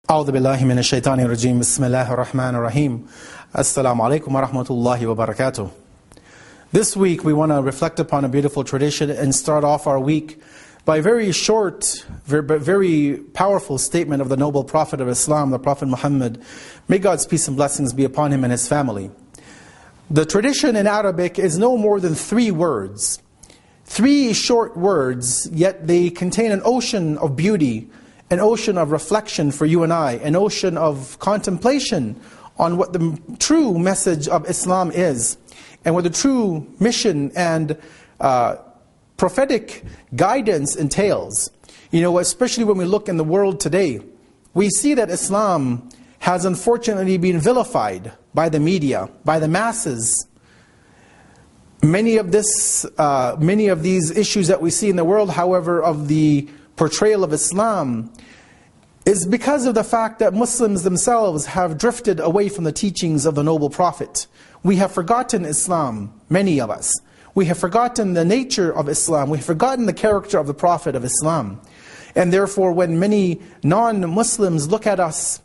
أعوذ بالله من الشيطان الرجيم بسم الله الرحمن الرحيم Assalamu alaikum wa rahmatullahi wa barakatuh. This week we want to reflect upon a beautiful tradition and start off our week by a very short, very powerful statement of the noble Prophet of Islam, the Prophet Muhammad. May God's peace and blessings be upon him and his family. The tradition in Arabic is no more than 3 words. 3 short words, yet they contain an ocean of beauty, an ocean of reflection for you and I, an ocean of contemplation on what the true message of Islam is, and what the true mission and prophetic guidance entails. You know, especially when we look in the world today, we see that Islam has unfortunately been vilified by the media, by the masses. Many of these issues that we see in the world, however, of the portrayal of Islam, is because of the fact that Muslims themselves have drifted away from the teachings of the noble Prophet. We have forgotten Islam, many of us. We have forgotten the nature of Islam. We have forgotten the character of the Prophet of Islam. And therefore, when many non-Muslims look at us,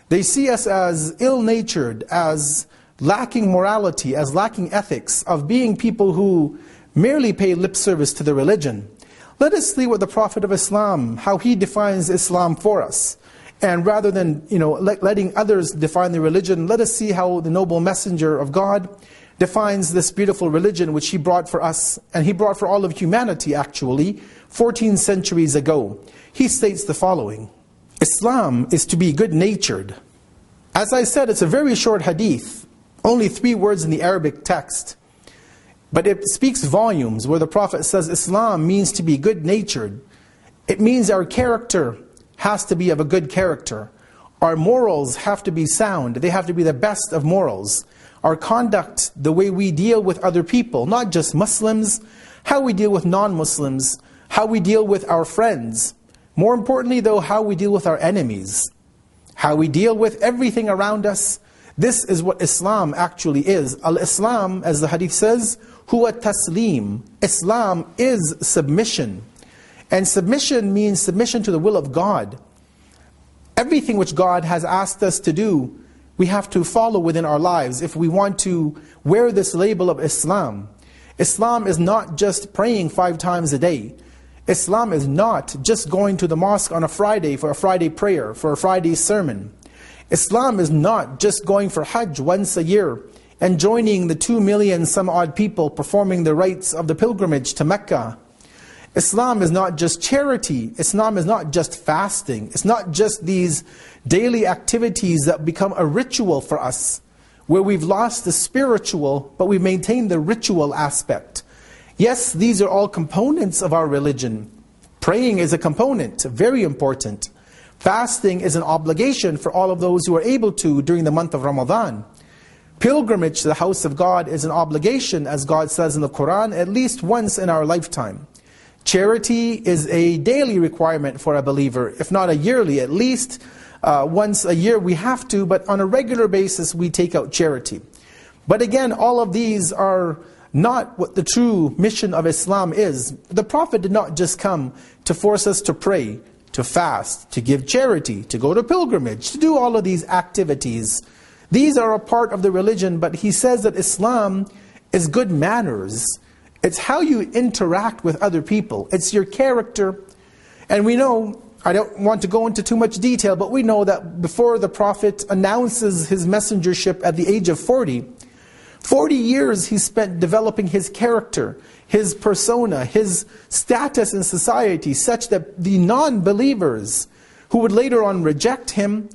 they see us as ill-natured, as lacking morality, as lacking ethics, of being people who merely pay lip service to the religion. Let us see what the Prophet of Islam, how he defines Islam for us. And rather than letting others define the religion, let us see how the noble messenger of God defines this beautiful religion which he brought for us, and he brought for all of humanity actually, 14 centuries ago. He states the following: Islam is to be good-natured. As I said, it's a very short hadith, only 3 words in the Arabic text. But it speaks volumes where the Prophet says Islam means to be good-natured. It means our character has to be of a good character. Our morals have to be sound. They have to be the best of morals. Our conduct, the way we deal with other people, not just Muslims, how we deal with non-Muslims, how we deal with our friends. More importantly though, how we deal with our enemies. How we deal with everything around us. This is what Islam actually is. Al-Islam, as the hadith says, huwa taslim. Islam is submission. And submission means submission to the will of God. Everything which God has asked us to do, we have to follow within our lives if we want to wear this label of Islam. Islam is not just praying 5 times a day. Islam is not just going to the mosque on a Friday for a Friday prayer, for a Friday sermon. Islam is not just going for Hajj once a year and joining the 2 million some odd people performing the rites of the pilgrimage to Mecca. Islam is not just charity. Islam is not just fasting. It's not just these daily activities that become a ritual for us, where we've lost the spiritual, but we maintain the ritual aspect. Yes, these are all components of our religion. Praying is a component, very important. Fasting is an obligation for all of those who are able to during the month of Ramadan. Pilgrimage to the house of God is an obligation, as God says in the Quran, at least once in our lifetime. Charity is a daily requirement for a believer, if not a yearly, at least once a year we have to, but on a regular basis we take out charity. But again, all of these are not what the true mission of Islam is. The Prophet did not just come to force us to pray, to fast, to give charity, to go to pilgrimage, to do all of these activities. These are a part of the religion, but he says that Islam is good manners. It's how you interact with other people. It's your character. And we know, I don't want to go into too much detail, but we know that before the Prophet announces his messengership at the age of 40 years he spent developing his character, his persona, his status in society, such that the non-believers who would later on reject him,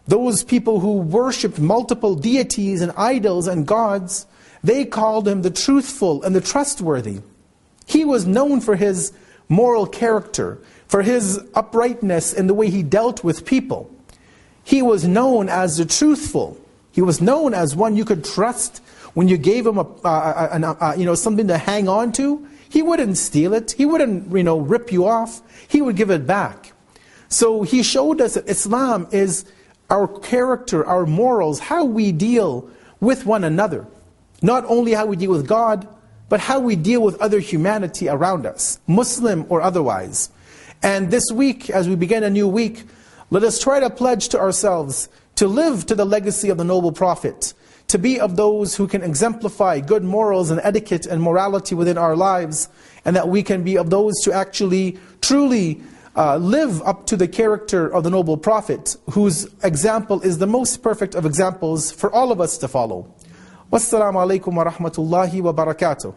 those people who worshipped multiple deities and idols and gods, they called him the truthful and the trustworthy. He was known for his moral character, for his uprightness in the way he dealt with people. He was known as the truthful. He was known as one you could trust. When you gave him something to hang on to, he wouldn't steal it. He wouldn't rip you off. He would give it back. So he showed us that Islam is our character, our morals, how we deal with one another. Not only how we deal with God, but how we deal with other humanity around us, Muslim or otherwise. And this week, as we begin a new week, Let us try to pledge to ourselves to live to the legacy of the noble Prophet, to be of those who can exemplify good morals and etiquette and morality within our lives, and that we can be of those to actually truly live up to the character of the noble Prophet, whose example is the most perfect of examples for all of us to follow. Wassalamu alaikum wa rahmatullahi wa barakatuh.